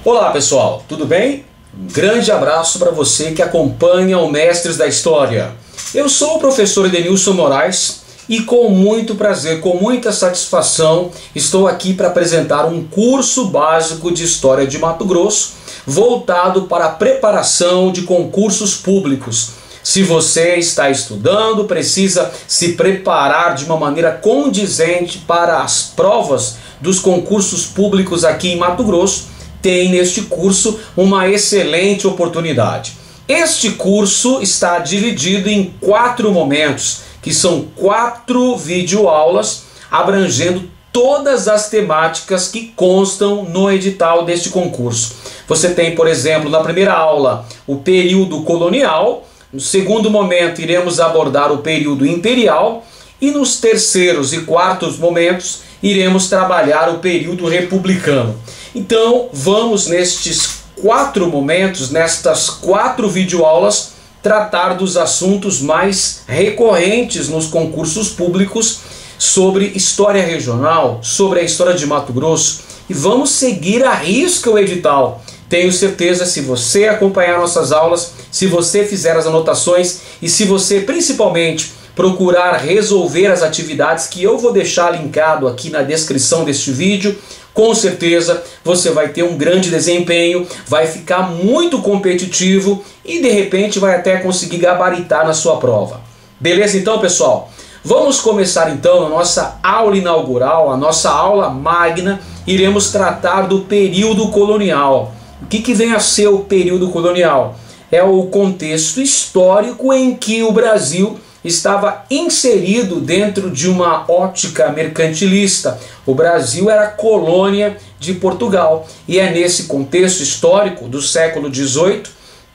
Olá pessoal, tudo bem? Um grande abraço para você que acompanha o Mestres da História. Eu sou o professor Edenilson Moraes e com muito prazer, com muita satisfação, estou aqui para apresentar um curso básico de História de Mato Grosso voltado para a preparação de concursos públicos. Se você está estudando, precisa se preparar de uma maneira condizente para as provas dos concursos públicos aqui em Mato Grosso, tem neste curso uma excelente oportunidade. Este curso está dividido em 4 momentos, que são 4 videoaulas abrangendo todas as temáticas que constam no edital deste concurso. Você tem, por exemplo, na primeira aula, o período colonial. No segundo momento, iremos abordar o período imperial. E nos terceiros e quartos momentos, iremos trabalhar o período republicano. Então, vamos nestes 4 momentos, nestas 4 videoaulas, tratar dos assuntos mais recorrentes nos concursos públicos sobre história regional, sobre a história de Mato Grosso. E vamos seguir à risca o edital. Tenho certeza, se você acompanhar nossas aulas, se você fizer as anotações e se você principalmente procurar resolver as atividades que eu vou deixar linkado aqui na descrição deste vídeo, com certeza você vai ter um grande desempenho, vai ficar muito competitivo e de repente vai até conseguir gabaritar na sua prova. Beleza então, pessoal? Vamos começar então a nossa aula inaugural, a nossa aula magna. Iremos tratar do período colonial. O que vem a ser o período colonial? É o contexto histórico em que o Brasil estava inserido dentro de uma ótica mercantilista. O Brasil era colônia de Portugal. E é nesse contexto histórico do século XVIII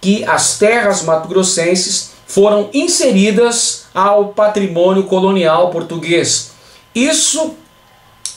que as terras mato-grossenses foram inseridas ao patrimônio colonial português. Isso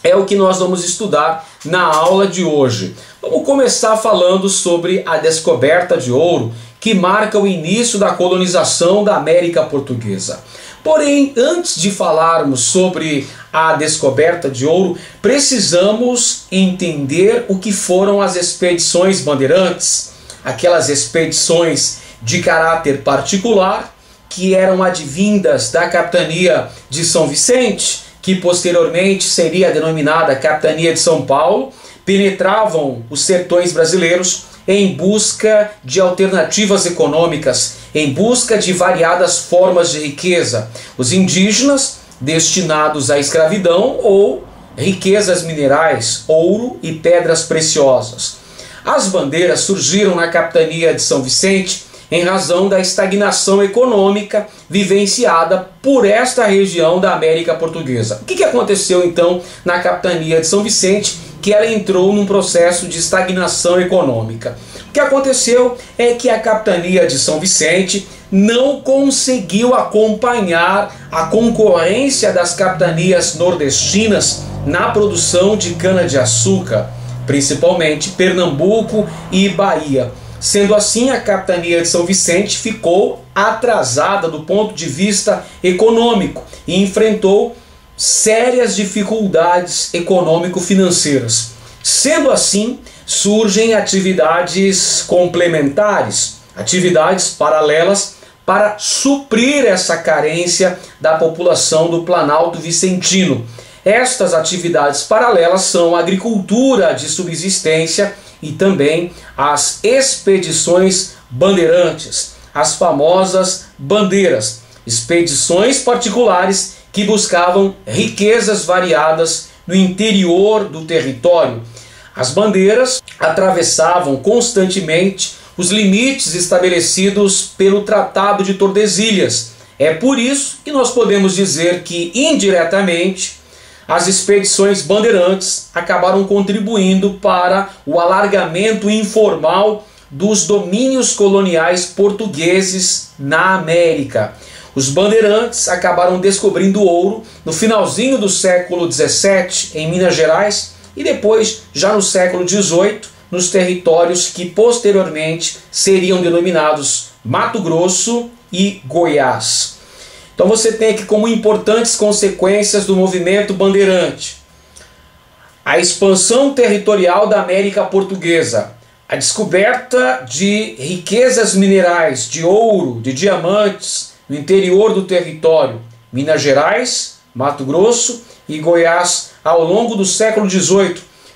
é o que nós vamos estudar na aula de hoje. Vamos começar falando sobre a descoberta de ouro, que marca o início da colonização da América Portuguesa. Porém, antes de falarmos sobre a descoberta de ouro, precisamos entender o que foram as expedições bandeirantes, aquelas expedições de caráter particular que eram advindas da capitania de São Vicente, que posteriormente seria denominada Capitania de São Paulo, penetravam os sertões brasileiros em busca de alternativas econômicas, em busca de variadas formas de riqueza. Os indígenas destinados à escravidão ou riquezas minerais, ouro e pedras preciosas. As bandeiras surgiram na capitania de São Vicente em razão da estagnação econômica vivenciada por esta região da América Portuguesa. O que aconteceu então na capitania de São Vicente? Que ela entrou num processo de estagnação econômica. O que aconteceu é que a capitania de São Vicente não conseguiu acompanhar a concorrência das capitanias nordestinas na produção de cana-de-açúcar, principalmente Pernambuco e Bahia. Sendo assim, a capitania de São Vicente ficou atrasada do ponto de vista econômico e enfrentou sérias dificuldades econômico-financeiras. Sendo assim, surgem atividades complementares, atividades paralelas para suprir essa carência da população do Planalto Vicentino. Estas atividades paralelas são a agricultura de subsistência e também as expedições bandeirantes, as famosas bandeiras, expedições particulares que buscavam riquezas variadas no interior do território. As bandeiras atravessavam constantemente os limites estabelecidos pelo Tratado de Tordesilhas. É por isso que nós podemos dizer que, indiretamente, as expedições bandeirantes acabaram contribuindo para o alargamento informal dos domínios coloniais portugueses na América. Os bandeirantes acabaram descobrindo ouro no finalzinho do século XVII em Minas Gerais e depois, já no século XVIII, nos territórios que posteriormente seriam denominados Mato Grosso e Goiás. Então você tem aqui como importantes consequências do movimento bandeirante a expansão territorial da América Portuguesa, a descoberta de riquezas minerais, de ouro, de diamantes no interior do território, Minas Gerais, Mato Grosso e Goiás ao longo do século XVIII.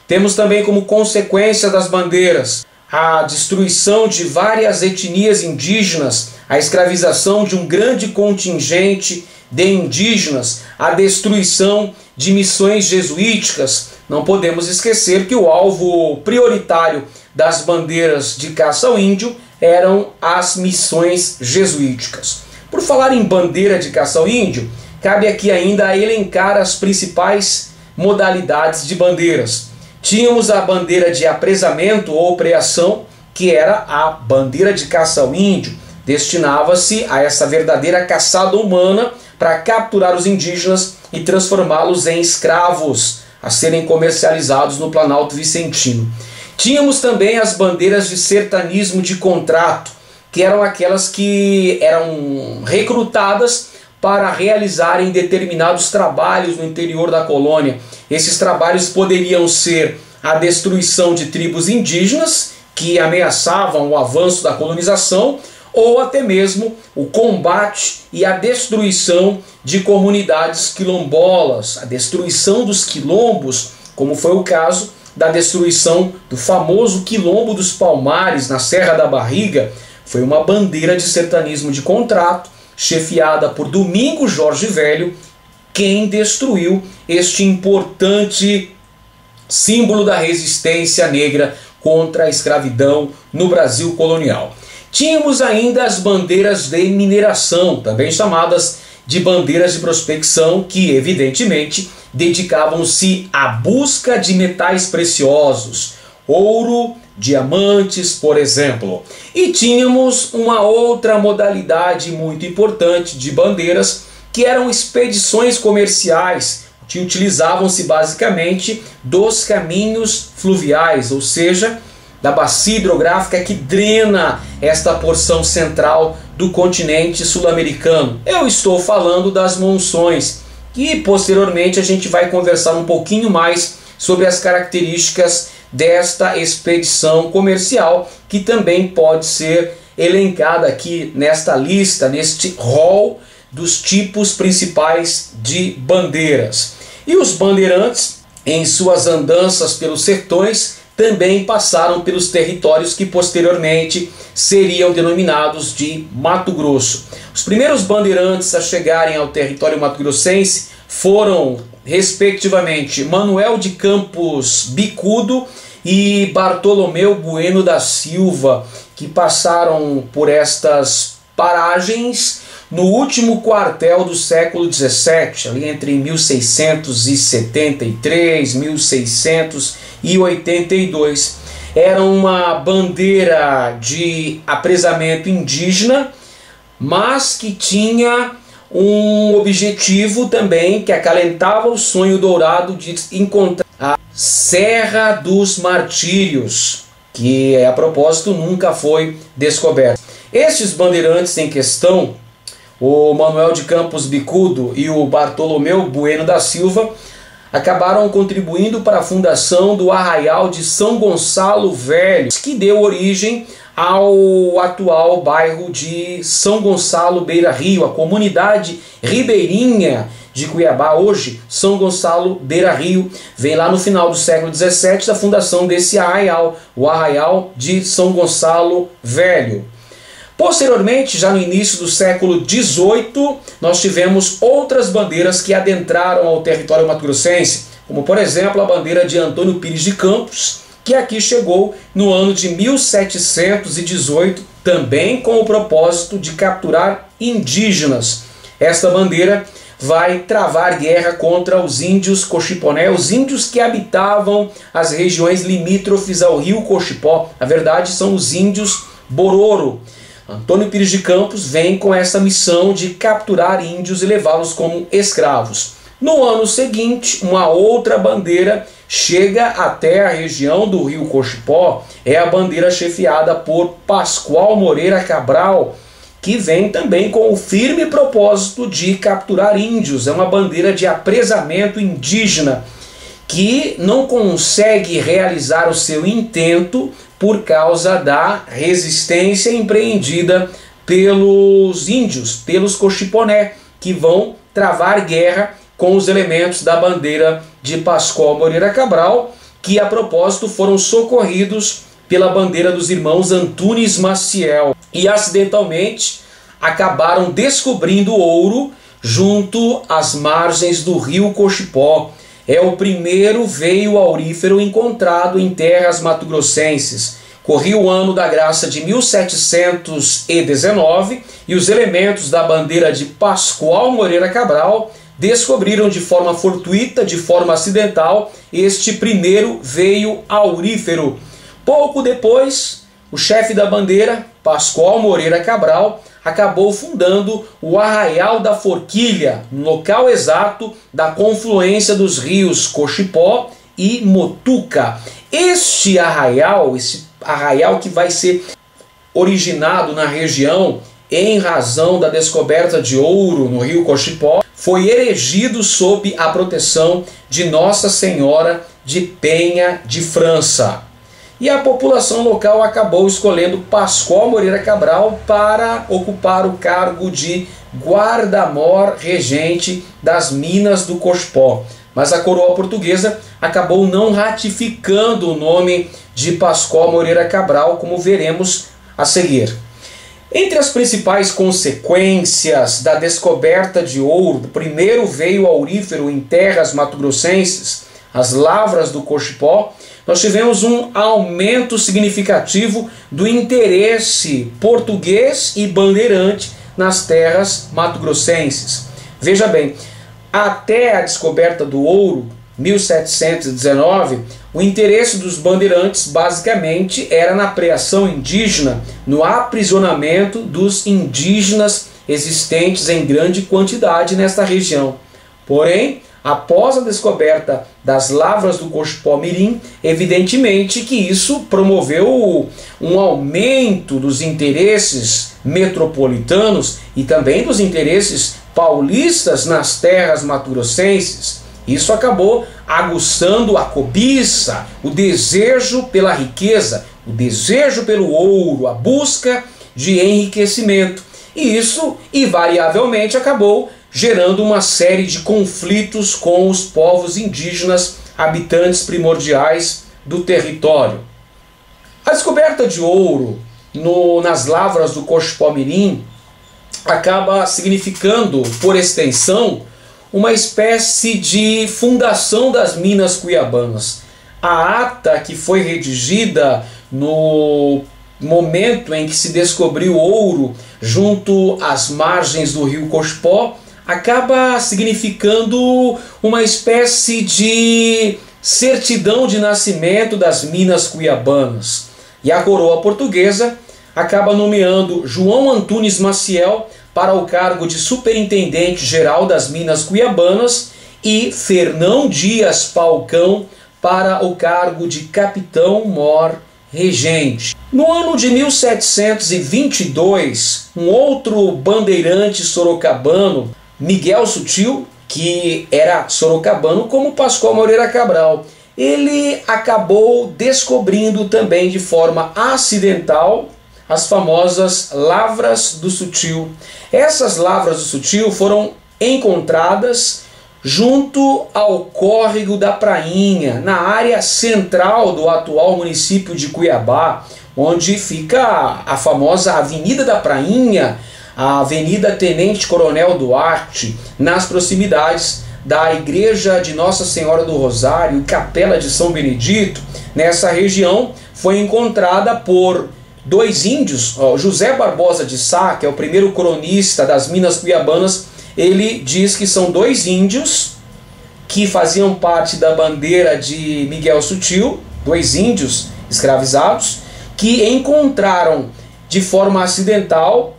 Temos também como consequência das bandeiras a destruição de várias etnias indígenas, a escravização de um grande contingente de indígenas, a destruição de missões jesuíticas. Não podemos esquecer que o alvo prioritário das bandeiras de caça ao índio eram as missões jesuíticas. Por falar em bandeira de caça ao índio, cabe aqui ainda elencar as principais modalidades de bandeiras. Tínhamos a bandeira de apresamento ou preação, que era a bandeira de caça ao índio. Destinava-se a essa verdadeira caçada humana para capturar os indígenas e transformá-los em escravos a serem comercializados no Planalto Vicentino. Tínhamos também as bandeiras de sertanismo de contrato, que eram aquelas que eram recrutadas para realizarem determinados trabalhos no interior da colônia. Esses trabalhos poderiam ser a destruição de tribos indígenas que ameaçavam o avanço da colonização, ou até mesmo o combate e a destruição de comunidades quilombolas, a destruição dos quilombos, como foi o caso da destruição do famoso Quilombo dos Palmares, na Serra da Barriga. Foi uma bandeira de sertanismo de contrato, chefiada por Domingos Jorge Velho, quem destruiu este importante símbolo da resistência negra contra a escravidão no Brasil colonial. Tínhamos ainda as bandeiras de mineração, também chamadas de bandeiras de prospecção, que evidentemente dedicavam-se à busca de metais preciosos, ouro, diamantes, por exemplo. E tínhamos uma outra modalidade muito importante de bandeiras, que eram expedições comerciais, que utilizavam-se basicamente dos caminhos fluviais, ou seja, da bacia hidrográfica que drena esta porção central do continente sul-americano. Eu estou falando das monções, e posteriormente a gente vai conversar um pouquinho mais sobre as características desta expedição comercial, que também pode ser elencada aqui nesta lista, neste rol dos tipos principais de bandeiras. E os bandeirantes, em suas andanças pelos sertões, também passaram pelos territórios que posteriormente seriam denominados de Mato Grosso. Os primeiros bandeirantes a chegarem ao território mato-grossense foram, respectivamente, Manuel de Campos Bicudo e Bartolomeu Bueno da Silva, que passaram por estas paragens no último quartel do século XVII, ali entre 1673 e 1682. Era uma bandeira de apresamento indígena, mas que tinha um objetivo também que acalentava o sonho dourado de encontrar a Serra dos Martírios, que a propósito nunca foi descoberta. Estes bandeirantes em questão, o Manuel de Campos Bicudo e o Bartolomeu Bueno da Silva, acabaram contribuindo para a fundação do Arraial de São Gonçalo Velho, que deu origem ao atual bairro de São Gonçalo Beira Rio, a comunidade ribeirinha de Cuiabá, hoje São Gonçalo Beira Rio, vem lá no final do século XVII da fundação desse arraial, o Arraial de São Gonçalo Velho. Posteriormente, já no início do século XVIII, nós tivemos outras bandeiras que adentraram ao território mato-grossense, como por exemplo a bandeira de Antônio Pires de Campos, que aqui chegou no ano de 1718, também com o propósito de capturar indígenas. Esta bandeira vai travar guerra contra os índios Cochiponé, os índios que habitavam as regiões limítrofes ao rio Cochipó. Na verdade, são os índios Bororo. Antônio Pires de Campos vem com essa missão de capturar índios e levá-los como escravos. No ano seguinte, uma outra bandeira chega até a região do rio Cochipó, é a bandeira chefiada por Pascoal Moreira Cabral, que vem também com o firme propósito de capturar índios. É uma bandeira de apresamento indígena que não consegue realizar o seu intento por causa da resistência empreendida pelos índios, pelos Cochiponé, que vão travar guerra com os elementos da bandeira de Pascoal Moreira Cabral, que a propósito foram socorridos pela bandeira dos irmãos Antunes Maciel e acidentalmente acabaram descobrindo ouro junto às margens do rio Cochipó. É o primeiro veio aurífero encontrado em terras mato-grossenses. Corria o ano da graça de 1719 e os elementos da bandeira de Pascoal Moreira Cabral descobriram de forma fortuita, de forma acidental, este primeiro veio aurífero. Pouco depois, o chefe da bandeira, Pascoal Moreira Cabral, acabou fundando o Arraial da Forquilha, no local exato da confluência dos rios Cochipó e Motuca. Este arraial que vai ser originado na região em razão da descoberta de ouro no rio Cochipó, foi erigido sob a proteção de Nossa Senhora de Penha de França. E a população local acabou escolhendo Pascoal Moreira Cabral para ocupar o cargo de guarda-mor regente das minas do Cochipó. Mas a coroa portuguesa acabou não ratificando o nome de Pascoal Moreira Cabral, como veremos a seguir. Entre as principais consequências da descoberta de ouro, do primeiro veio aurífero em terras mato-grossenses, as lavras do Cochipó, nós tivemos um aumento significativo do interesse português e bandeirante nas terras mato-grossenses. Veja bem, até a descoberta do ouro, 1719, o interesse dos bandeirantes basicamente era na preação indígena, no aprisionamento dos indígenas existentes em grande quantidade nesta região. Porém, após a descoberta das lavras do Cochipó Mirim, evidentemente que isso promoveu um aumento dos interesses metropolitanos e também dos interesses paulistas nas terras mato-grossenses. Isso acabou aguçando a cobiça, o desejo pela riqueza, o desejo pelo ouro, a busca de enriquecimento. E isso, invariavelmente, acabou gerando uma série de conflitos com os povos indígenas, habitantes primordiais do território. A descoberta de ouro nas lavras do Cochipó Mirim acaba significando, por extensão, uma espécie de fundação das minas cuiabanas. A ata que foi redigida no momento em que se descobriu ouro junto às margens do rio Cochipó acaba significando uma espécie de certidão de nascimento das minas cuiabanas. E a coroa portuguesa acaba nomeando João Antunes Maciel para o cargo de superintendente-geral das minas cuiabanas e Fernão Dias Falcão para o cargo de capitão-mor regente. No ano de 1722, um outro bandeirante sorocabano, Miguel Sutil, que era sorocabano como Pascoal Moreira Cabral, ele acabou descobrindo também de forma acidental as famosas lavras do Sutil. Essas lavras do Sutil foram encontradas junto ao córrego da Prainha, na área central do atual município de Cuiabá, onde fica a famosa Avenida da Prainha, a Avenida Tenente Coronel Duarte, nas proximidades da Igreja de Nossa Senhora do Rosário e Capela de São Benedito. Nessa região foi encontrada por dois índios, José Barbosa de Sá, que é o primeiro cronista das Minas Cuiabanas. Ele diz que são dois índios que faziam parte da bandeira de Miguel Sutil, dois índios escravizados, que encontraram de forma acidental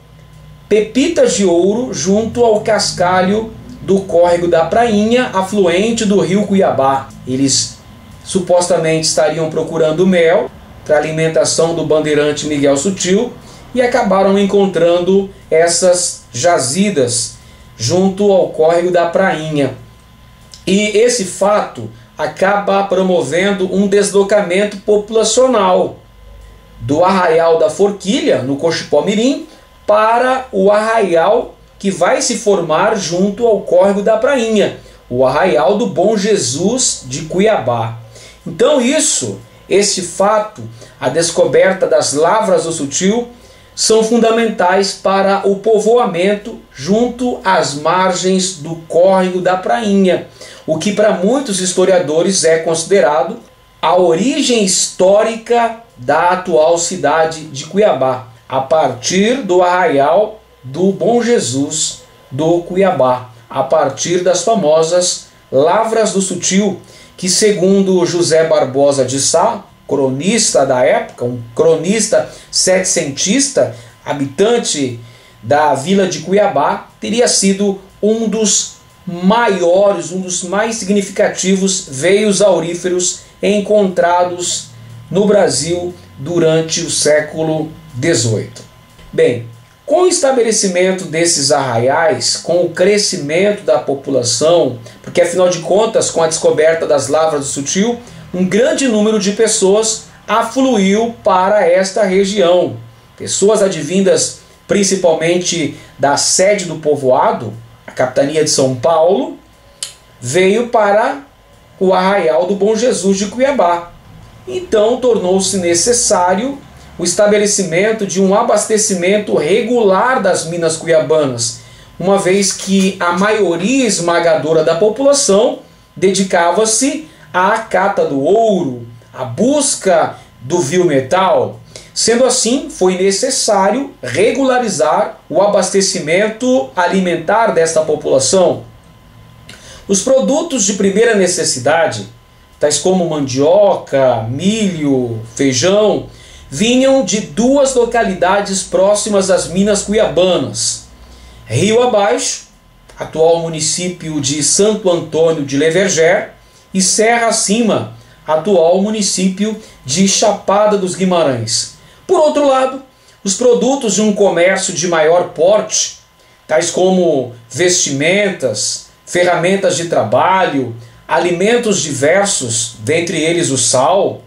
pepitas de ouro junto ao cascalho do córrego da Prainha, afluente do rio Cuiabá. Eles supostamente estariam procurando mel para alimentação do bandeirante Miguel Sutil e acabaram encontrando essas jazidas junto ao córrego da Prainha. E esse fato acaba promovendo um deslocamento populacional. do Arraial da Forquilha, no Cochipó-mirim, para o arraial que vai se formar junto ao córrego da Prainha, o Arraial do Bom Jesus de Cuiabá. Então esse fato, a descoberta das lavras do Sutil, são fundamentais para o povoamento junto às margens do córrego da Prainha, o que para muitos historiadores é considerado a origem histórica da atual cidade de Cuiabá, a partir do Arraial do Bom Jesus do Cuiabá, a partir das famosas Lavras do Sutil, que segundo José Barbosa de Sá, cronista da época, um cronista setecentista, habitante da vila de Cuiabá, teria sido um dos maiores, um dos mais significativos veios auríferos encontrados no Brasil durante o século XVIII. Bem, com o estabelecimento desses arraiais, com o crescimento da população, porque afinal de contas, com a descoberta das lavras do Sutil, um grande número de pessoas afluiu para esta região. Pessoas advindas principalmente da sede do povoado, a capitania de São Paulo, veio para o Arraial do Bom Jesus de Cuiabá. Então tornou-se necessário o estabelecimento de um abastecimento regular das minas cuiabanas, uma vez que a maioria esmagadora da população dedicava-se à cata do ouro, à busca do vil metal. Sendo assim, foi necessário regularizar o abastecimento alimentar desta população. Os produtos de primeira necessidade, tais como mandioca, milho, feijão, vinham de duas localidades próximas às minas cuiabanas: Rio Abaixo, atual município de Santo Antônio de Leverger, e Serra Acima, atual município de Chapada dos Guimarães. Por outro lado, os produtos de um comércio de maior porte, tais como vestimentas, ferramentas de trabalho, alimentos diversos, dentre eles o sal,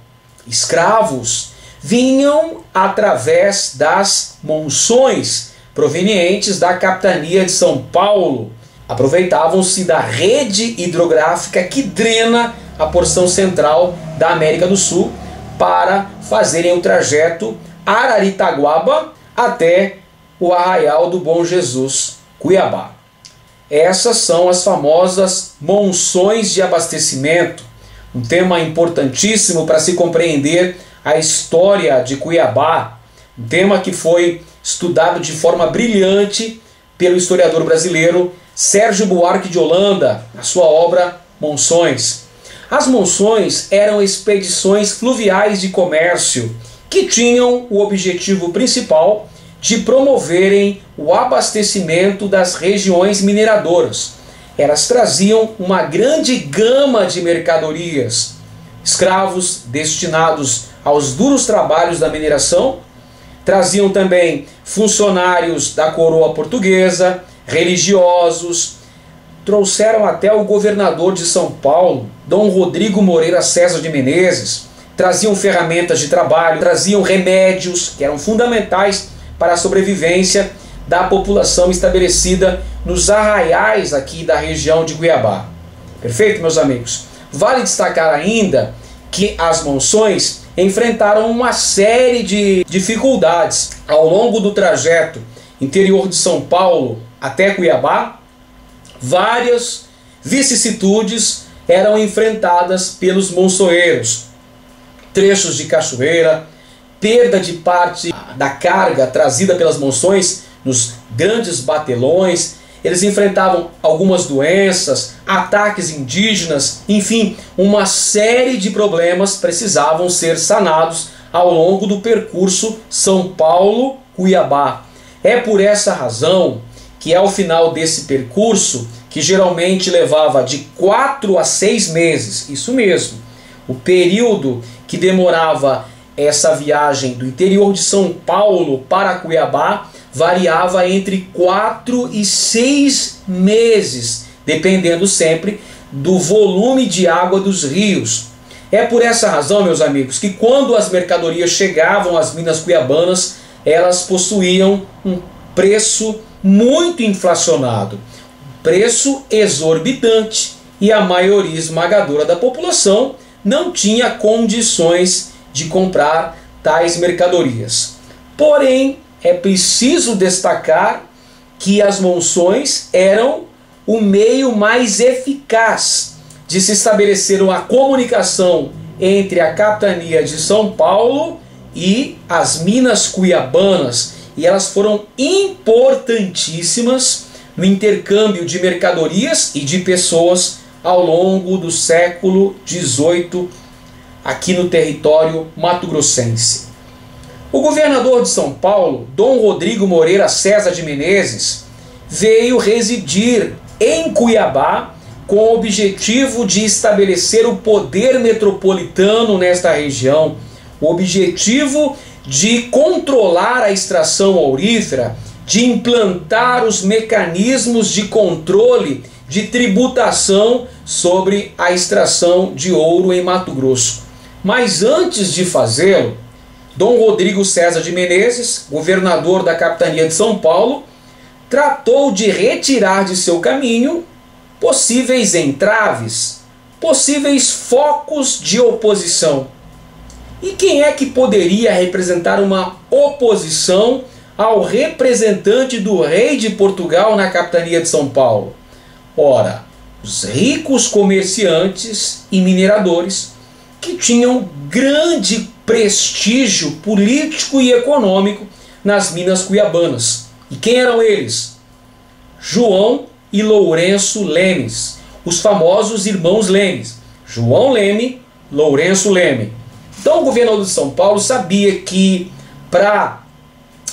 escravos, vinham através das monções provenientes da capitania de São Paulo. Aproveitavam-se da rede hidrográfica que drena a porção central da América do Sul para fazerem o trajeto Araritaguaba até o Arraial do Bom Jesus, Cuiabá. Essas são as famosas monções de abastecimento, um tema importantíssimo para se compreender a história de Cuiabá, um tema que foi estudado de forma brilhante pelo historiador brasileiro Sérgio Buarque de Holanda, na sua obra Monções. As monções eram expedições fluviais de comércio que tinham o objetivo principal de promoverem o abastecimento das regiões mineradoras. Elas traziam uma grande gama de mercadorias, escravos destinados aos duros trabalhos da mineração, traziam também funcionários da coroa portuguesa, religiosos, trouxeram até o governador de São Paulo, Dom Rodrigo Moreira César de Menezes, traziam ferramentas de trabalho, traziam remédios que eram fundamentais para a sobrevivência da população estabelecida nos arraiais aqui da região de Cuiabá. Perfeito, meus amigos? Vale destacar ainda que as monções enfrentaram uma série de dificuldades ao longo do trajeto interior de São Paulo até Cuiabá. Várias vicissitudes eram enfrentadas pelos monçoeiros: trechos de cachoeira, perda de parte da carga trazida pelas monções nos grandes batelões. Eles enfrentavam algumas doenças, ataques indígenas, enfim, uma série de problemas precisavam ser sanados ao longo do percurso São Paulo-Cuiabá. É por essa razão que ao final desse percurso, que geralmente levava de 4 a 6 meses, isso mesmo, o período que demorava essa viagem do interior de São Paulo para Cuiabá variava entre 4 e 6 meses, dependendo sempre do volume de água dos rios. É por essa razão, meus amigos, que quando as mercadorias chegavam às minas cuiabanas, elas possuíam um preço muito inflacionado, preço exorbitante, e a maioria esmagadora da população não tinha condições de comprar tais mercadorias. Porém, é preciso destacar que as monções eram o meio mais eficaz de se estabelecer uma comunicação entre a capitania de São Paulo e as minas cuiabanas, e elas foram importantíssimas no intercâmbio de mercadorias e de pessoas ao longo do século XVIII aqui no território mato-grossense. O governador de São Paulo, Dom Rodrigo Moreira César de Menezes, veio residir em Cuiabá com o objetivo de estabelecer o poder metropolitano nesta região, o objetivo de controlar a extração aurífera, de implantar os mecanismos de controle de tributação sobre a extração de ouro em Mato Grosso. Mas antes de fazê-lo, Dom Rodrigo César de Menezes, governador da capitania de São Paulo, tratou de retirar de seu caminho possíveis entraves, possíveis focos de oposição. E quem é que poderia representar uma oposição ao representante do rei de Portugal na capitania de São Paulo? Ora, os ricos comerciantes e mineradores que tinham grande prestígio político e econômico nas minas cuiabanas. E quem eram eles? João e Lourenço Lemes, os famosos irmãos Lemes. João Leme, Lourenço Leme. Então o governador de São Paulo sabia que para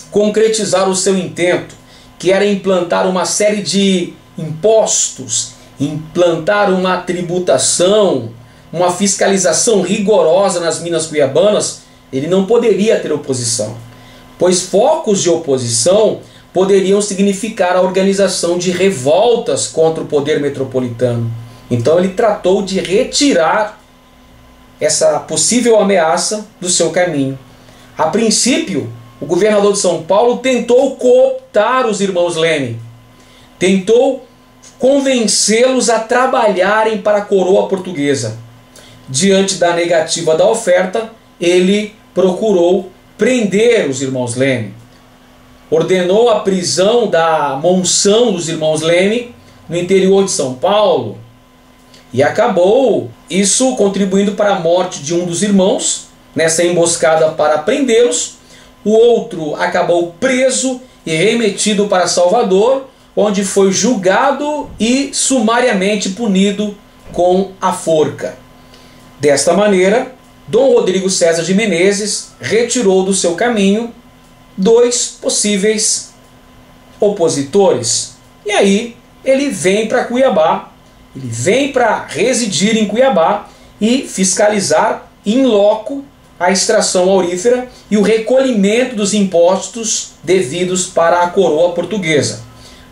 concretizar o seu intento, que era implantar uma série de impostos, implantar uma tributação, uma fiscalização rigorosa nas minas cuiabanas, ele não poderia ter oposição, pois focos de oposição poderiam significar a organização de revoltas contra o poder metropolitano. Então ele tratou de retirar essa possível ameaça do seu caminho. A princípio, o governador de São Paulo tentou cooptar os irmãos Leme, tentou convencê-los a trabalharem para a coroa portuguesa. Diante da negativa da oferta, ele procurou prender os irmãos Leme. Ordenou a prisão da monção dos irmãos Leme no interior de São Paulo, e acabou isso contribuindo para a morte de um dos irmãos nessa emboscada para prendê-los. O outro acabou preso e remetido para Salvador, onde foi julgado e sumariamente punido com a forca. Desta maneira, Dom Rodrigo César de Menezes retirou do seu caminho dois possíveis opositores. E aí ele vem para Cuiabá, ele vem para residir em Cuiabá e fiscalizar in loco a extração aurífera e o recolhimento dos impostos devidos para a coroa portuguesa.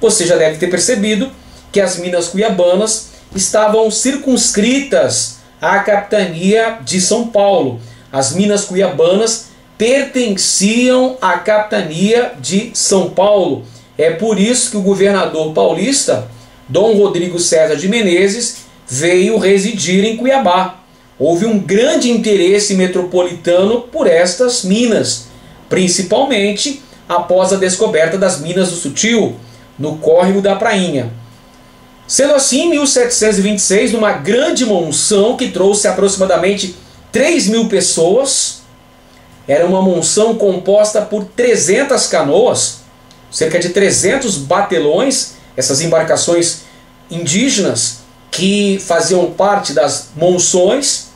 Você já deve ter percebido que as minas cuiabanas estavam circunscritas à capitania de São Paulo. As minas cuiabanas pertenciam à capitania de São Paulo. É por isso que o governador paulista, Dom Rodrigo César de Menezes, veio residir em Cuiabá. Houve um grande interesse metropolitano por estas minas, principalmente após a descoberta das minas do Sutil, no córrego da Prainha. Sendo assim, em 1726, numa grande monção que trouxe aproximadamente 3.000 pessoas, era uma monção composta por 300 canoas, cerca de 300 batelões, essas embarcações indígenas que faziam parte das monções.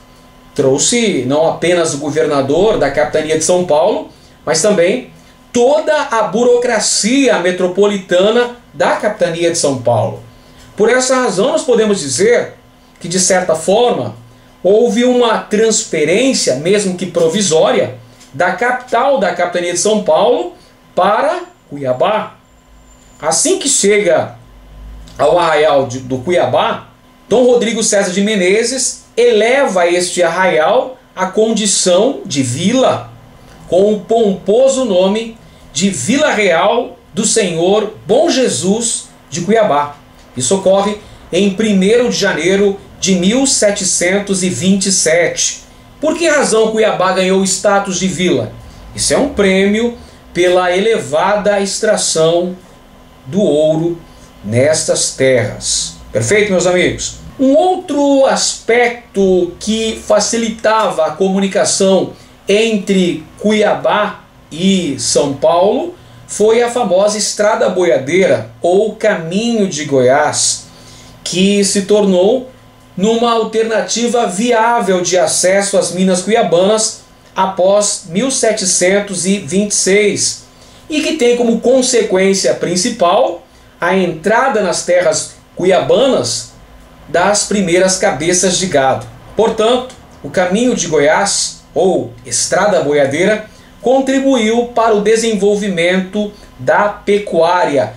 Trouxe não apenas o governador da capitania de São Paulo, mas também toda a burocracia metropolitana da capitania de São Paulo. Por essa razão, nós podemos dizer que, de certa forma, houve uma transferência, mesmo que provisória, da capital da capitania de São Paulo para Cuiabá. Assim que chega ao arraial do Cuiabá, Dom Rodrigo César de Menezes eleva este arraial à condição de vila, com o pomposo nome de Vila Real do Senhor Bom Jesus de Cuiabá. Isso ocorre em 1º de janeiro de 1727. Por que razão Cuiabá ganhou o status de vila? Isso é um prêmio pela elevada extração do ouro nestas terras. Perfeito, meus amigos? Um outro aspecto que facilitava a comunicação entre Cuiabá e São Paulo foi a famosa Estrada Boiadeira, ou Caminho de Goiás, que se tornou numa alternativa viável de acesso às minas cuiabanas após 1726 e que tem como consequência principal a entrada nas terras cuiabanas das primeiras cabeças de gado. Portanto, o Caminho de Goiás, ou Estrada Boiadeira, contribuiu para o desenvolvimento da pecuária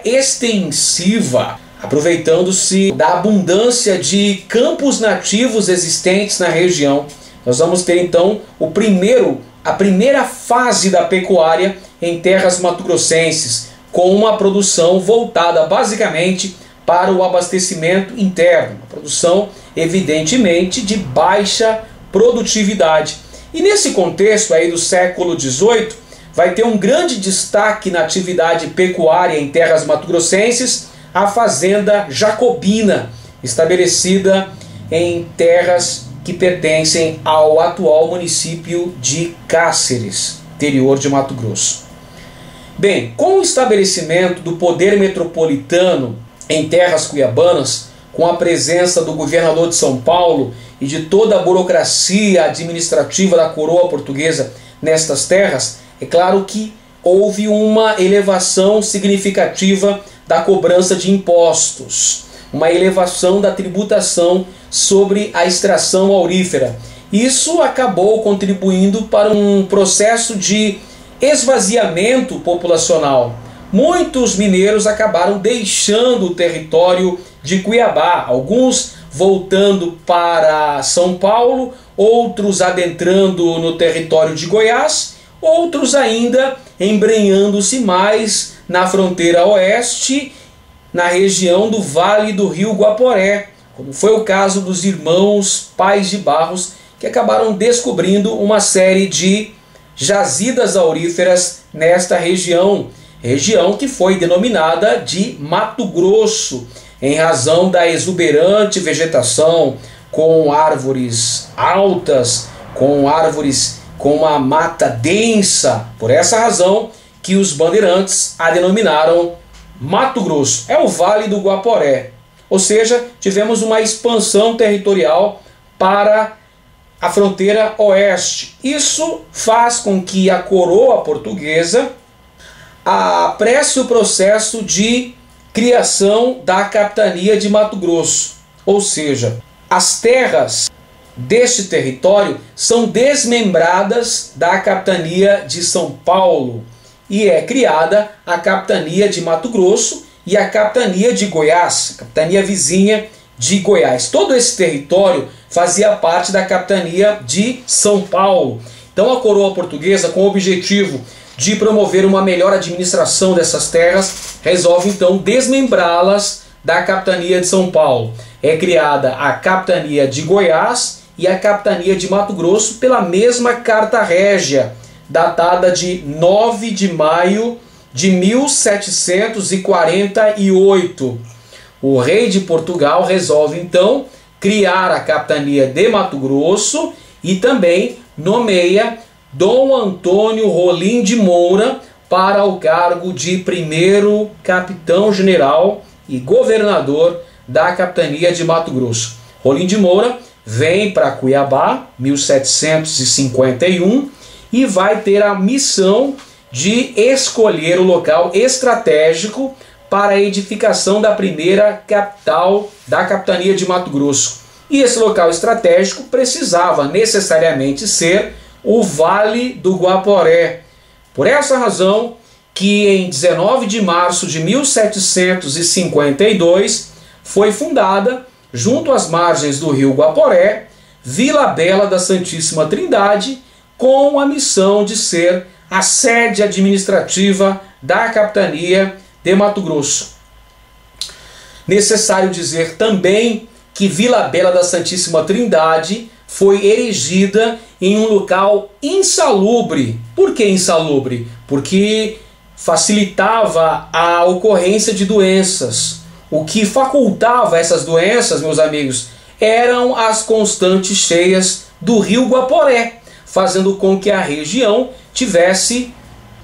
extensiva, aproveitando-se da abundância de campos nativos existentes na região. Nós vamos ter então a primeira fase da pecuária em terras mato-grossenses, com uma produção voltada basicamente para o abastecimento interno, uma produção evidentemente de baixa produtividade. E nesse contexto aí do século XVIII, vai ter um grande destaque na atividade pecuária em terras mato-grossenses a fazenda Jacobina, estabelecida em terras que pertencem ao atual município de Cáceres, interior de Mato Grosso. Bem, com o estabelecimento do poder metropolitano em terras cuiabanas, com a presença do governador de São Paulo e de toda a burocracia administrativa da coroa portuguesa nestas terras, é claro que houve uma elevação significativa da cobrança de impostos, uma elevação da tributação sobre a extração aurífera. Isso acabou contribuindo para um processo de esvaziamento populacional. Muitos mineiros acabaram deixando o território de Cuiabá, alguns voltando para São Paulo, outros adentrando no território de Goiás, outros ainda embrenhando-se mais na fronteira oeste, na região do Vale do Rio Guaporé, como foi o caso dos irmãos Pais de Barros, que acabaram descobrindo uma série de jazidas auríferas nesta região que foi denominada de Mato Grosso, em razão da exuberante vegetação, com árvores altas, com árvores com uma mata densa. Por essa razão que os bandeirantes a denominaram Mato Grosso. É o Vale do Guaporé. Ou seja, tivemos uma expansão territorial para a fronteira oeste. Isso faz com que a coroa portuguesa apresse o processo de criação da capitania de Mato Grosso. Ou seja, as terras deste território são desmembradas da capitania de São Paulo e é criada a capitania de Mato Grosso e a capitania de Goiás, a capitania vizinha de Goiás. Todo esse território fazia parte da capitania de São Paulo. Então a coroa portuguesa, com o objetivo de promover uma melhor administração dessas terras, resolve então desmembrá-las da capitania de São Paulo. É criada a capitania de Goiás e a capitania de Mato Grosso pela mesma carta régia, datada de 9 de maio de 1748. O rei de Portugal resolve então criar a capitania de Mato Grosso e também nomeia Dom Antônio Rolim de Moura para o cargo de primeiro capitão-general e governador da capitania de Mato Grosso. Rolim de Moura vem para Cuiabá, 1751, e vai ter a missão de escolher o local estratégico para a edificação da primeira capital da capitania de Mato Grosso. E esse local estratégico precisava necessariamente ser o Vale do Guaporé. Por essa razão que em 19 de março de 1752 foi fundada, junto às margens do rio Guaporé, Vila Bela da Santíssima Trindade, com a missão de ser a sede administrativa da capitania de Mato Grosso. Necessário dizer também que Vila Bela da Santíssima Trindade foi erigida em um local insalubre. Por que insalubre? Porque facilitava a ocorrência de doenças. O que facultava essas doenças, meus amigos, eram as constantes cheias do rio Guaporé, fazendo com que a região tivesse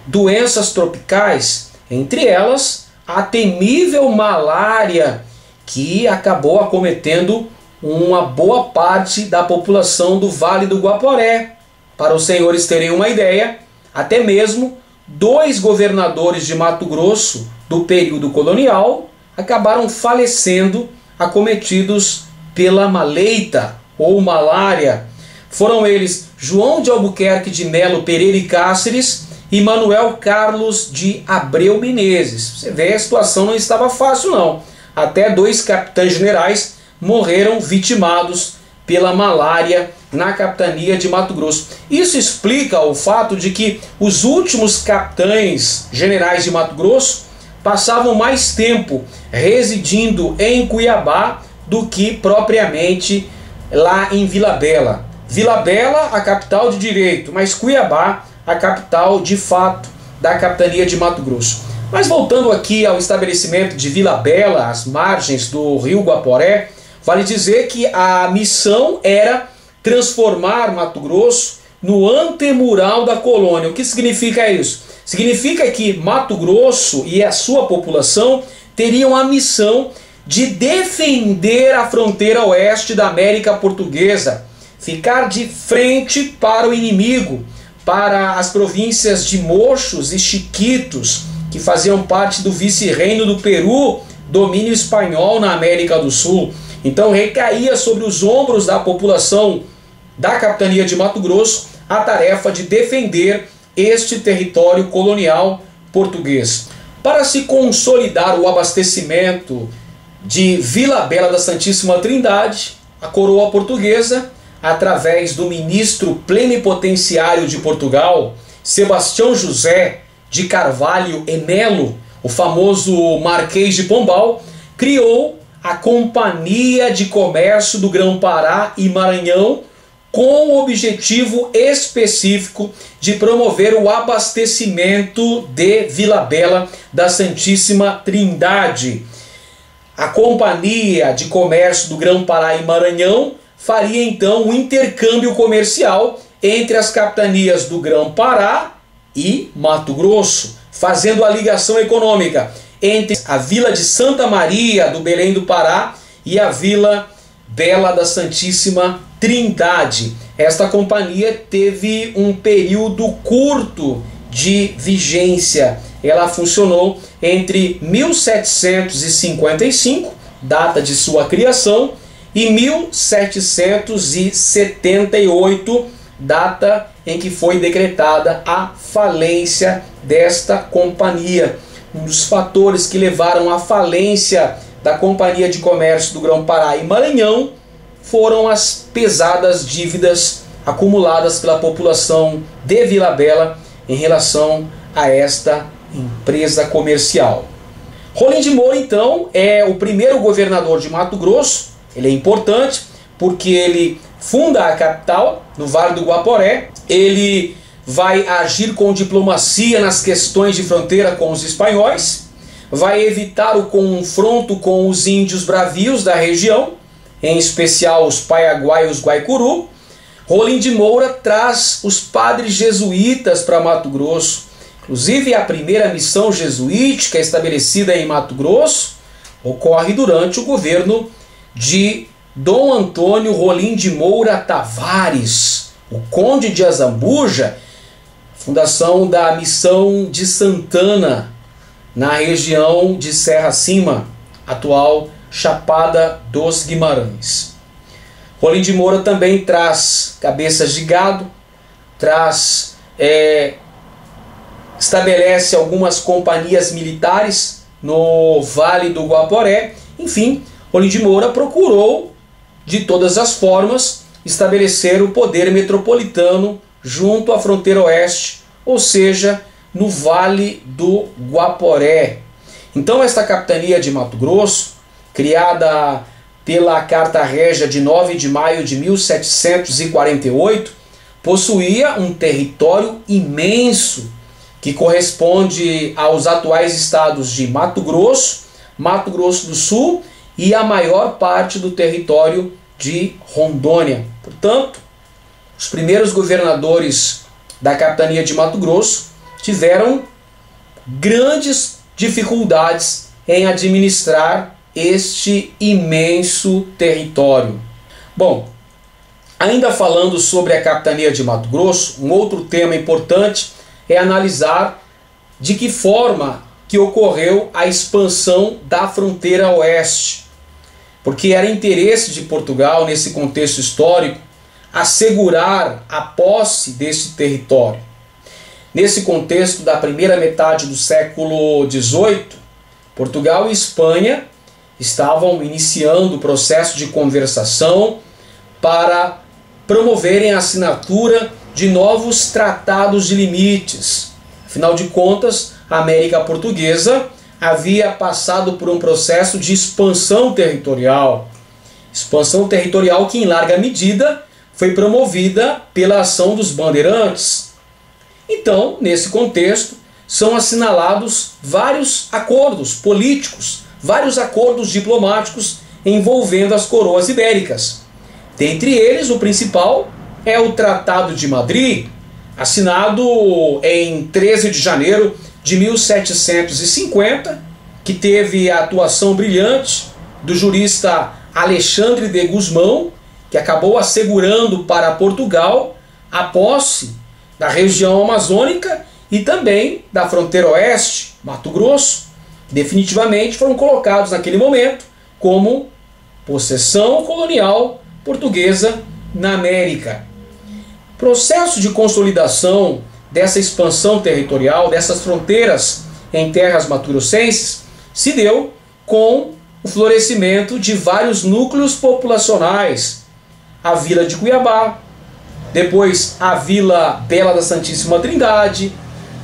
doenças tropicais, entre elas a temível malária, que acabou acometendo uma boa parte da população do Vale do Guaporé. Para os senhores terem uma ideia, até mesmo 2 governadores de Mato Grosso do período colonial acabaram falecendo, acometidos pela maleita ou malária. Foram eles João de Albuquerque de Melo Pereira e Cáceres e Manuel Carlos de Abreu Menezes. Você vê, a situação não estava fácil não. Até 2 capitães generais morreram vitimados pela malária na capitania de Mato Grosso. Isso explica o fato de que os últimos capitães generais de Mato Grosso passavam mais tempo residindo em Cuiabá do que propriamente lá em Vila Bela. Vila Bela, a capital de direito, mas Cuiabá, a capital de fato da capitania de Mato Grosso. Mas voltando aqui ao estabelecimento de Vila Bela, às margens do rio Guaporé, vale dizer que a missão era transformar Mato Grosso no antemural da colônia. O que significa isso? Significa que Mato Grosso e a sua população teriam a missão de defender a fronteira oeste da América Portuguesa, ficar de frente para o inimigo, para as províncias de Mochos e Chiquitos, que faziam parte do vice-reino do Peru, domínio espanhol na América do Sul. Então recaía sobre os ombros da população da capitania de Mato Grosso a tarefa de defender este território colonial português. Para se consolidar o abastecimento de Vila Bela da Santíssima Trindade, a coroa portuguesa, através do ministro plenipotenciário de Portugal, Sebastião José de Carvalho e Melo, o famoso Marquês de Pombal, criou a Companhia de Comércio do Grão-Pará e Maranhão, com o objetivo específico de promover o abastecimento de Vila Bela da Santíssima Trindade. A Companhia de Comércio do Grão-Pará e Maranhão faria então um intercâmbio comercial entre as capitanias do Grão-Pará e Mato Grosso, fazendo a ligação econômica entre a Vila de Santa Maria do Belém do Pará e a Vila Bela da Santíssima Trindade. Esta companhia teve um período curto de vigência. Ela funcionou entre 1755, data de sua criação, e 1778, data em que foi decretada a falência desta companhia. Um dos fatores que levaram à falência da Companhia de Comércio do Grão-Pará e Maranhão foram as pesadas dívidas acumuladas pela população de Vila Bela em relação a esta empresa comercial. Rolim de Moura, então, é o primeiro governador de Mato Grosso. Ele é importante porque ele funda a capital, no Vale do Guaporé. Ele vai agir com diplomacia nas questões de fronteira com os espanhóis, vai evitar o confronto com os índios bravios da região, em especial os Paiaguá e os Guaicuru. Rolim de Moura traz os padres jesuítas para Mato Grosso. Inclusive, a primeira missão jesuítica estabelecida em Mato Grosso ocorre durante o governo de Dom Antônio Rolim de Moura Tavares, o Conde de Azambuja, fundação da missão de Santana, na região de Serra Cima, atual Chapada dos Guimarães. Rolim de Moura também traz cabeças de gado, estabelece algumas companhias militares no Vale do Guaporé. Enfim, Rolim de Moura procurou, de todas as formas, estabelecer o poder metropolitano junto à fronteira oeste, ou seja, no Vale do Guaporé. Então esta capitania de Mato Grosso, criada pela Carta Régia de 9 de maio de 1748, possuía um território imenso que corresponde aos atuais estados de Mato Grosso, Mato Grosso do Sul e a maior parte do território de Rondônia. Portanto, os primeiros governadores da capitania de Mato Grosso tiveram grandes dificuldades em administrar este imenso território. Bom, ainda falando sobre a capitania de Mato Grosso, um outro tema importante é analisar de que forma que ocorreu a expansão da fronteira oeste, porque era interesse de Portugal, nesse contexto histórico, assegurar a posse desse território. Nesse contexto da primeira metade do século XVIII, Portugal e Espanha estavam iniciando o processo de conversação para promoverem a assinatura de novos tratados de limites. Afinal de contas, a América Portuguesa havia passado por um processo de expansão territorial que em larga medida foi promovida pela ação dos bandeirantes. Então, nesse contexto, são assinalados vários acordos políticos, vários acordos diplomáticos envolvendo as coroas ibéricas. Dentre eles, o principal é o Tratado de Madrid, assinado em 13 de janeiro de 1750, que teve a atuação brilhante do jurista Alexandre de Gusmão, que acabou assegurando para Portugal a posse da região amazônica e também da fronteira oeste, Mato Grosso, que definitivamente foram colocados naquele momento como possessão colonial portuguesa na América. O processo de consolidação dessa expansão territorial, dessas fronteiras em terras mato-grossenses, se deu com o florescimento de vários núcleos populacionais. A Vila de Cuiabá, depois a Vila Bela da Santíssima Trindade,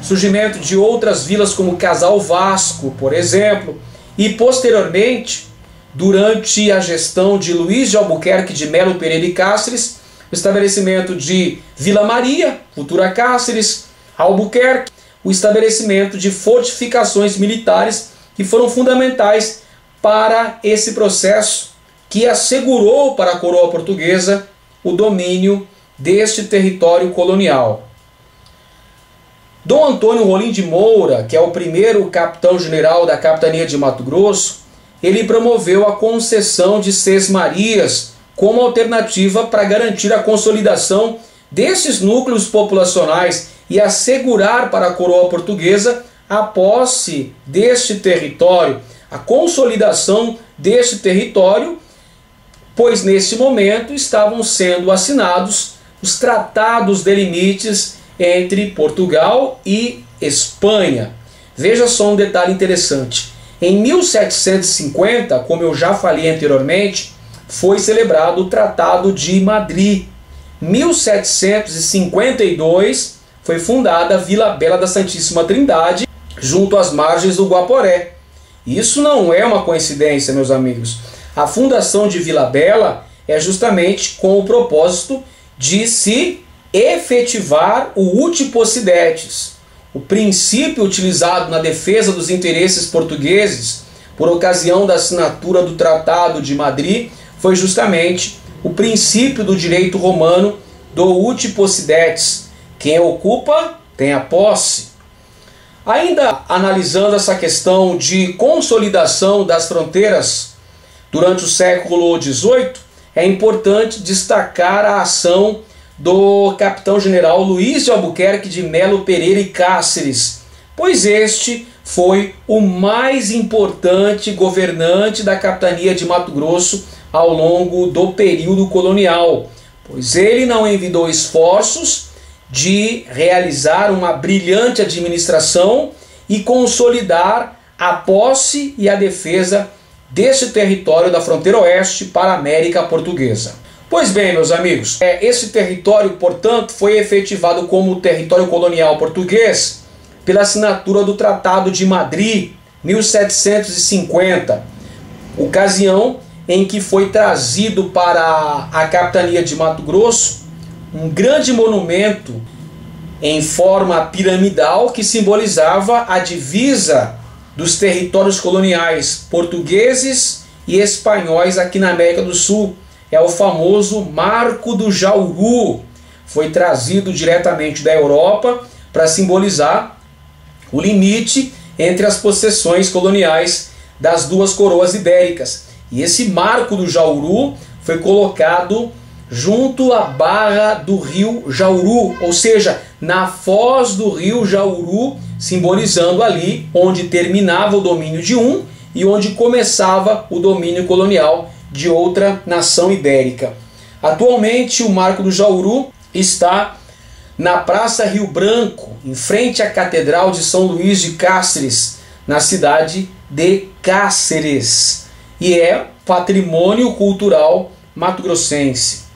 surgimento de outras vilas como Casal Vasco, por exemplo, e posteriormente, durante a gestão de Luiz de Albuquerque de Melo Pereira e Cáceres, o estabelecimento de Vila Maria, futura Cáceres, Albuquerque, o estabelecimento de fortificações militares que foram fundamentais para esse processo que assegurou para a coroa portuguesa o domínio deste território colonial. Dom Antônio Rolim de Moura, que é o primeiro capitão-general da capitania de Mato Grosso, ele promoveu a concessão de Sesmarias como alternativa para garantir a consolidação desses núcleos populacionais e assegurar para a coroa portuguesa a posse deste território, a consolidação deste território, pois nesse momento estavam sendo assinados os tratados de limites entre Portugal e Espanha. Veja só um detalhe interessante. Em 1750, como eu já falei anteriormente, foi celebrado o Tratado de Madrid. Em 1752 foi fundada a Vila Bela da Santíssima Trindade, junto às margens do Guaporé. Isso não é uma coincidência, meus amigos. A fundação de Vila Bela é justamente com o propósito de se efetivar o uti possidetis, o princípio utilizado na defesa dos interesses portugueses por ocasião da assinatura do Tratado de Madrid foi justamente o princípio do direito romano do uti possidetis. Quem ocupa tem a posse. Ainda analisando essa questão de consolidação das fronteiras durante o século XVIII, é importante destacar a ação do capitão-general Luiz de Albuquerque de Melo Pereira e Cáceres, pois este foi o mais importante governante da capitania de Mato Grosso ao longo do período colonial, pois ele não envidou esforços de realizar uma brilhante administração e consolidar a posse e a defesa desse território da fronteira oeste para a América Portuguesa. Pois bem, meus amigos, esse território, portanto, foi efetivado como território colonial português pela assinatura do Tratado de Madrid, 1750, ocasião em que foi trazido para a capitania de Mato Grosso um grande monumento em forma piramidal que simbolizava a divisa dos territórios coloniais portugueses e espanhóis aqui na América do Sul. É o famoso Marco do Jauru. Foi trazido diretamente da Europa para simbolizar o limite entre as possessões coloniais das duas coroas ibéricas. E esse Marco do Jauru foi colocado junto à barra do rio Jauru, ou seja, na foz do rio Jauru, simbolizando ali onde terminava o domínio de um e onde começava o domínio colonial de outra nação ibérica. Atualmente o Marco do Jauru está na Praça Rio Branco, em frente à Catedral de São Luís de Cáceres, na cidade de Cáceres, e é patrimônio cultural mato-grossense.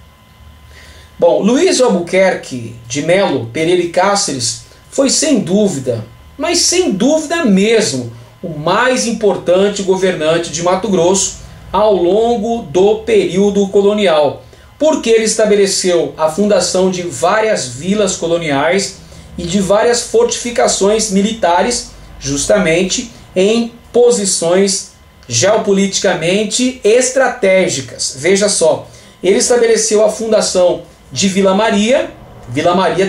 Bom, Luiz de Albuquerque de Melo Pereira e Cáceres foi sem dúvida, mas sem dúvida mesmo, o mais importante governante de Mato Grosso ao longo do período colonial, porque ele estabeleceu a fundação de várias vilas coloniais e de várias fortificações militares, justamente em posições geopoliticamente estratégicas. Veja só, ele estabeleceu a fundação de Vila Maria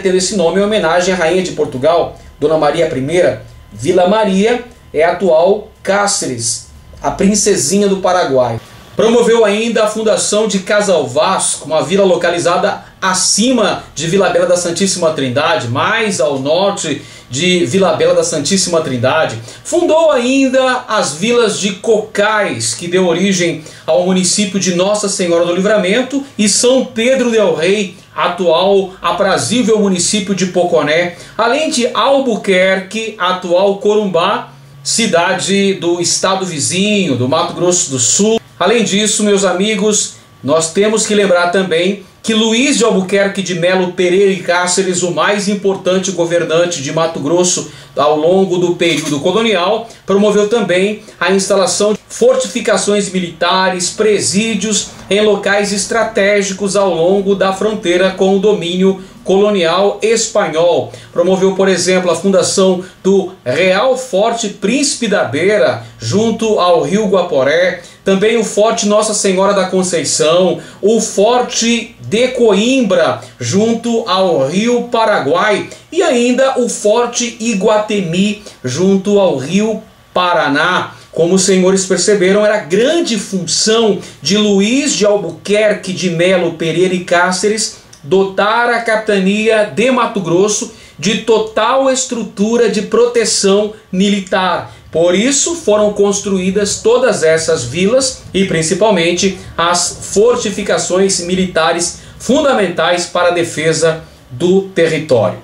tendo esse nome em homenagem à rainha de Portugal, Dona Maria I. Vila Maria é a atual Cáceres, a princesinha do Paraguai. Promoveu ainda a fundação de Casal Vasco, uma vila localizada acima de Vila Bela da Santíssima Trindade, mais ao norte de Vila Bela da Santíssima Trindade. Fundou ainda as vilas de Cocais, que deu origem ao município de Nossa Senhora do Livramento, e São Pedro del Rei, atual aprazível município de Poconé, além de Albuquerque, atual Corumbá, cidade do estado vizinho, do Mato Grosso do Sul. Além disso, meus amigos, nós temos que lembrar também que Luiz de Albuquerque de Melo Pereira e Cáceres, o mais importante governante de Mato Grosso ao longo do período colonial, promoveu também a instalação de fortificações militares, presídios em locais estratégicos ao longo da fronteira com o domínio colonial espanhol. Promoveu, por exemplo, a fundação do Real Forte Príncipe da Beira, junto ao rio Guaporé, também o Forte Nossa Senhora da Conceição, o Forte de Coimbra, junto ao rio Paraguai, e ainda o Forte Iguatemi, junto ao rio Paraná. Como os senhores perceberam, era grande função de Luiz de Albuquerque de Melo Pereira e Cáceres dotar a capitania de Mato Grosso de total estrutura de proteção militar. Por isso foram construídas todas essas vilas e principalmente as fortificações militares fundamentais para a defesa do território.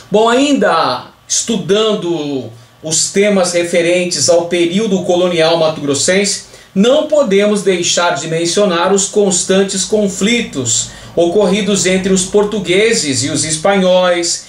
Bom, ainda estudando os temas referentes ao período colonial mato-grossense, não podemos deixar de mencionar os constantes conflitos ocorridos entre os portugueses e os espanhóis,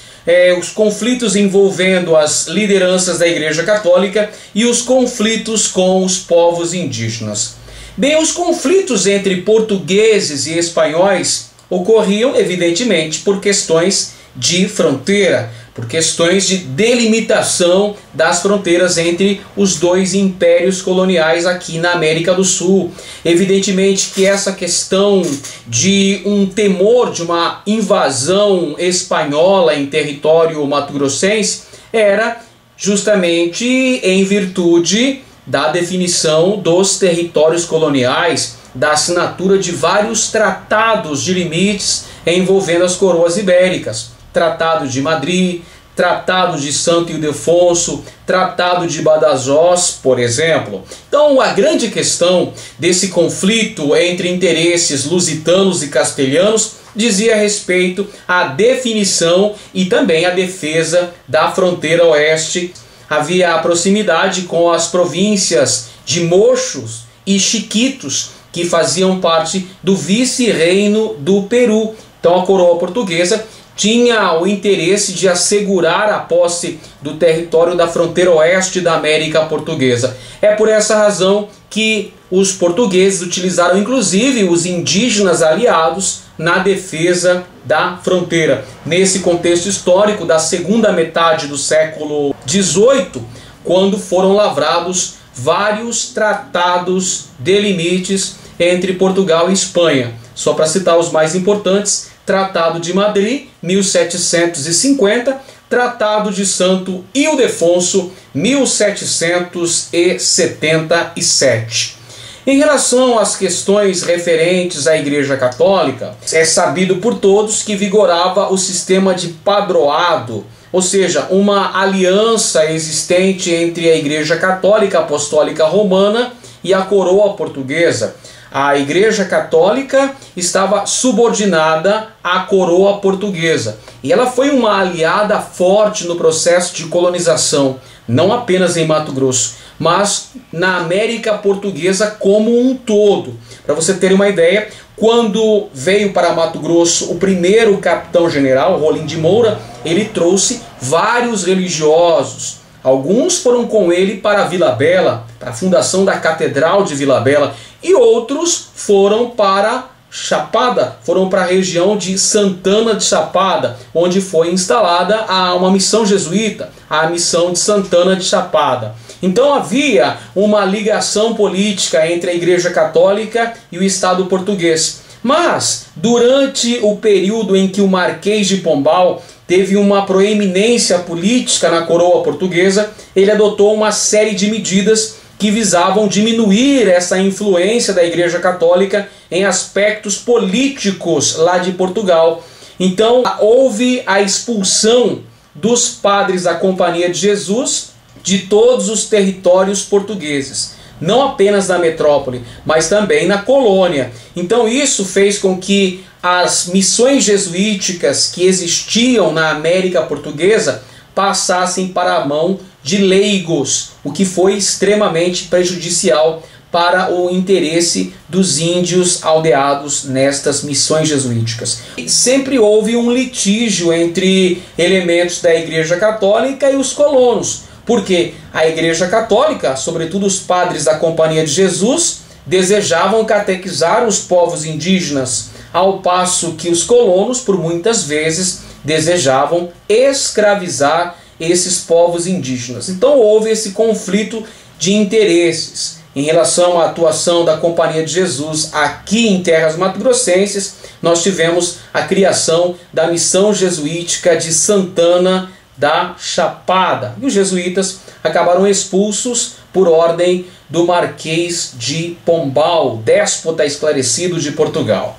os conflitos envolvendo as lideranças da Igreja Católica e os conflitos com os povos indígenas. Bem, os conflitos entre portugueses e espanhóis ocorriam, evidentemente, por questões de fronteira, por questões de delimitação das fronteiras entre os dois impérios coloniais aqui na América do Sul. Evidentemente que essa questão de um temor de uma invasão espanhola em território mato-grossense era justamente em virtude da definição dos territórios coloniais, da assinatura de vários tratados de limites envolvendo as coroas ibéricas. Tratado de Madrid, Tratado de Santo Ildefonso, Tratado de Badajoz, por exemplo. Então, a grande questão desse conflito entre interesses lusitanos e castelhanos dizia respeito à definição e também à defesa da fronteira oeste. Havia a proximidade com as províncias de mochos e Chiquitos, que faziam parte do vice-reino do Peru. Então a coroa portuguesa tinha o interesse de assegurar a posse do território da fronteira oeste da América Portuguesa. É por essa razão que os portugueses utilizaram inclusive os indígenas aliados na defesa da fronteira. Nesse contexto histórico da segunda metade do século XVIII, quando foram lavrados vários tratados de limites entre Portugal e Espanha. Só para citar os mais importantes: Tratado de Madrid, 1750, Tratado de Santo Ildefonso, 1777. Em relação às questões referentes à Igreja Católica, é sabido por todos que vigorava o sistema de padroado, ou seja, uma aliança existente entre a Igreja Católica Apostólica Romana e a coroa portuguesa. A Igreja Católica estava subordinada à coroa portuguesa e ela foi uma aliada forte no processo de colonização, não apenas em Mato Grosso, mas na América Portuguesa como um todo. Para você ter uma ideia, quando veio para Mato Grosso o primeiro capitão-general, Rolim de Moura, ele trouxe vários religiosos. Alguns foram com ele para Vila Bela, para a fundação da Catedral de Vila Bela, e outros foram para Chapada, foram para a região de Santana de Chapada, onde foi instalada uma missão jesuíta, a missão de Santana de Chapada. Então havia uma ligação política entre a Igreja Católica e o Estado português. Mas, durante o período em que o Marquês de Pombal teve uma proeminência política na coroa portuguesa, ele adotou uma série de medidas que visavam diminuir essa influência da Igreja Católica em aspectos políticos lá de Portugal. Então houve a expulsão dos padres da Companhia de Jesus de todos os territórios portugueses, não apenas na metrópole, mas também na colônia. Então isso fez com que as missões jesuíticas que existiam na América Portuguesa passassem para a mão de leigos, o que foi extremamente prejudicial para o interesse dos índios aldeados nestas missões jesuíticas. E sempre houve um litígio entre elementos da Igreja Católica e os colonos, porque a Igreja Católica, sobretudo os padres da Companhia de Jesus, desejavam catequizar os povos indígenas, ao passo que os colonos, por muitas vezes, desejavam escravizar esses povos indígenas. Então houve esse conflito de interesses. Em relação à atuação da Companhia de Jesus aqui em terras mato-grossenses, nós tivemos a criação da missão jesuítica de Santana da Chapada. E os jesuítas acabaram expulsos por ordem do Marquês de Pombal, déspota esclarecido de Portugal.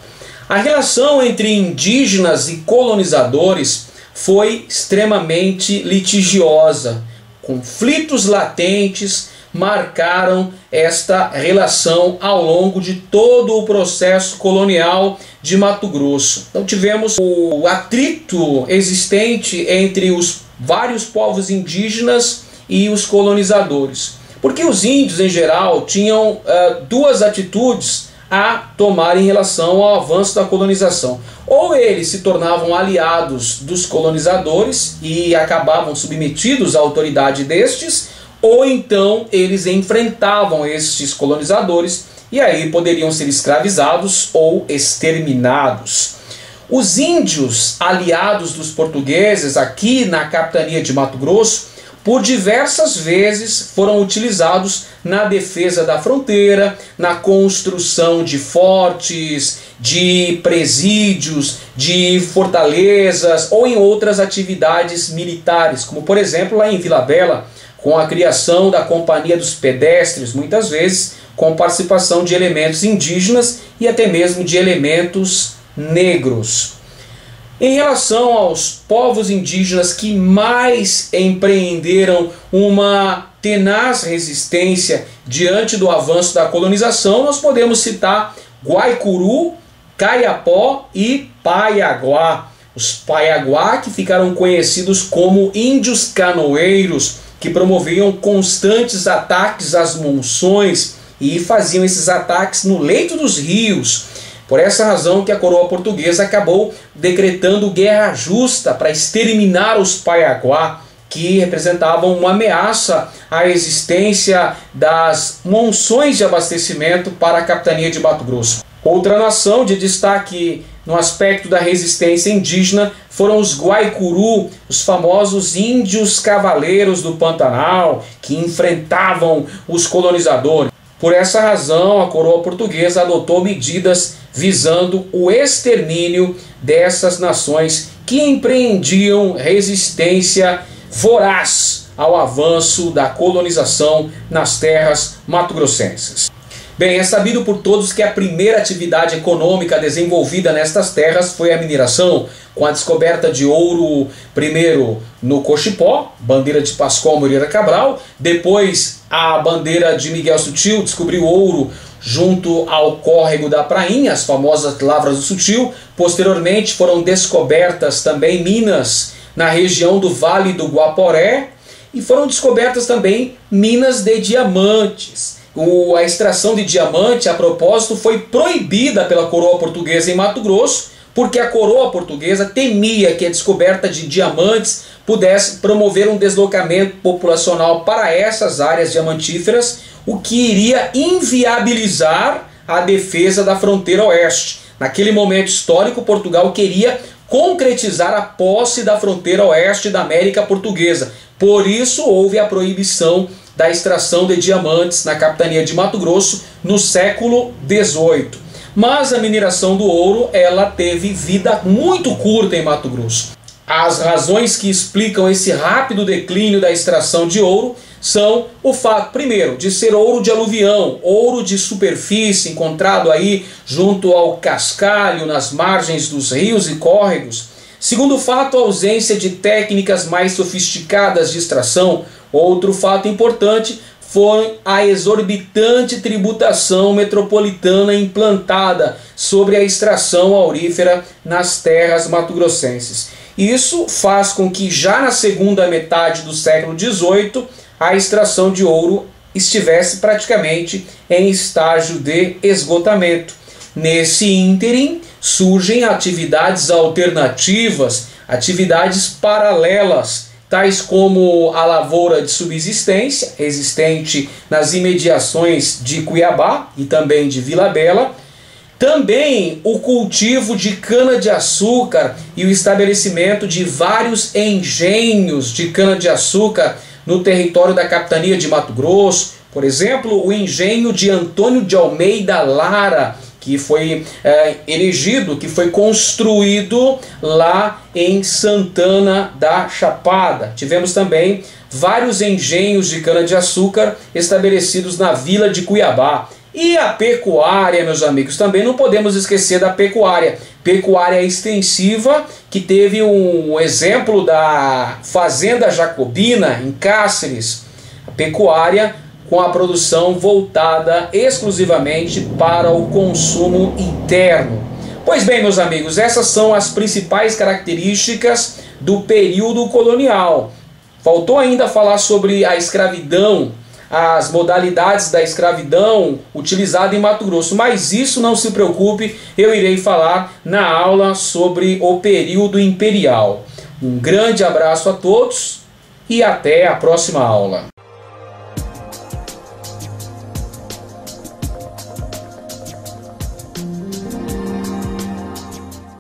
A relação entre indígenas e colonizadores foi extremamente litigiosa. Conflitos latentes marcaram esta relação ao longo de todo o processo colonial de Mato Grosso. Então tivemos o atrito existente entre os vários povos indígenas e os colonizadores. Porque os índios, em geral, tinham duas atitudes a tomar em relação ao avanço da colonização. Ou eles se tornavam aliados dos colonizadores e acabavam submetidos à autoridade destes, ou então eles enfrentavam estes colonizadores e aí poderiam ser escravizados ou exterminados. Os índios aliados dos portugueses aqui na capitania de Mato Grosso, por diversas vezes foram utilizados na defesa da fronteira, na construção de fortes, de presídios, de fortalezas ou em outras atividades militares, como por exemplo lá em Vila Bela, com a criação da Companhia dos Pedestres, muitas vezes com participação de elementos indígenas e até mesmo de elementos negros. Em relação aos povos indígenas que mais empreenderam uma tenaz resistência diante do avanço da colonização, nós podemos citar Guaicuru, Caiapó e Paiaguá. Os Paiaguá, que ficaram conhecidos como índios canoeiros, que promoviam constantes ataques às monções e faziam esses ataques no leito dos rios. Por essa razão que a coroa portuguesa acabou decretando guerra justa para exterminar os Paiaguá, que representavam uma ameaça à existência das monções de abastecimento para a capitania de Mato Grosso. Outra nação de destaque no aspecto da resistência indígena foram os Guaicuru, os famosos índios cavaleiros do Pantanal, que enfrentavam os colonizadores. Por essa razão, a coroa portuguesa adotou medidas visando o extermínio dessas nações que empreendiam resistência voraz ao avanço da colonização nas terras mato-grossenses. Bem, é sabido por todos que a primeira atividade econômica desenvolvida nestas terras foi a mineração, com a descoberta de ouro primeiro no Cochipó, bandeira de Pascoal Moreira Cabral, depois a bandeira de Miguel Sutil descobriu ouro junto ao córrego da Prainha, as famosas Lavras do Sutil. Posteriormente foram descobertas também minas na região do Vale do Guaporé e foram descobertas também minas de diamantes. A extração de diamante, a propósito, foi proibida pela coroa portuguesa em Mato Grosso, porque a coroa portuguesa temia que a descoberta de diamantes pudesse promover um deslocamento populacional para essas áreas diamantíferas, o que iria inviabilizar a defesa da fronteira oeste. Naquele momento histórico, Portugal queria concretizar a posse da fronteira oeste da América Portuguesa. Por isso houve a proibição da extração de diamantes na capitania de Mato Grosso no século XVIII. Mas a mineração do ouro, ela teve vida muito curta em Mato Grosso. As razões que explicam esse rápido declínio da extração de ouro são o fato, primeiro, de ser ouro de aluvião, ouro de superfície, encontrado aí junto ao cascalho, nas margens dos rios e córregos. Segundo fato, a ausência de técnicas mais sofisticadas de extração. Outro fato importante foi a exorbitante tributação metropolitana implantada sobre a extração aurífera nas terras mato-grossenses. Isso faz com que já na segunda metade do século XVIII a extração de ouro estivesse praticamente em estágio de esgotamento. Nesse ínterim surgem atividades alternativas, atividades paralelas, tais como a lavoura de subsistência, existente nas imediações de Cuiabá e também de Vila Bela, também o cultivo de cana-de-açúcar e o estabelecimento de vários engenhos de cana-de-açúcar no território da capitania de Mato Grosso. Por exemplo, o engenho de Antônio de Almeida Lara, que foi erigido, que foi construído lá em Santana da Chapada. Tivemos também vários engenhos de cana-de-açúcar estabelecidos na vila de Cuiabá. E a pecuária, meus amigos, também não podemos esquecer da pecuária. Pecuária extensiva, que teve um exemplo da Fazenda Jacobina, em Cáceres. A pecuária com a produção voltada exclusivamente para o consumo interno. Pois bem, meus amigos, essas são as principais características do período colonial. Faltou ainda falar sobre a escravidão, as modalidades da escravidão utilizada em Mato Grosso, mas isso não se preocupe, eu irei falar na aula sobre o período imperial. Um grande abraço a todos e até a próxima aula.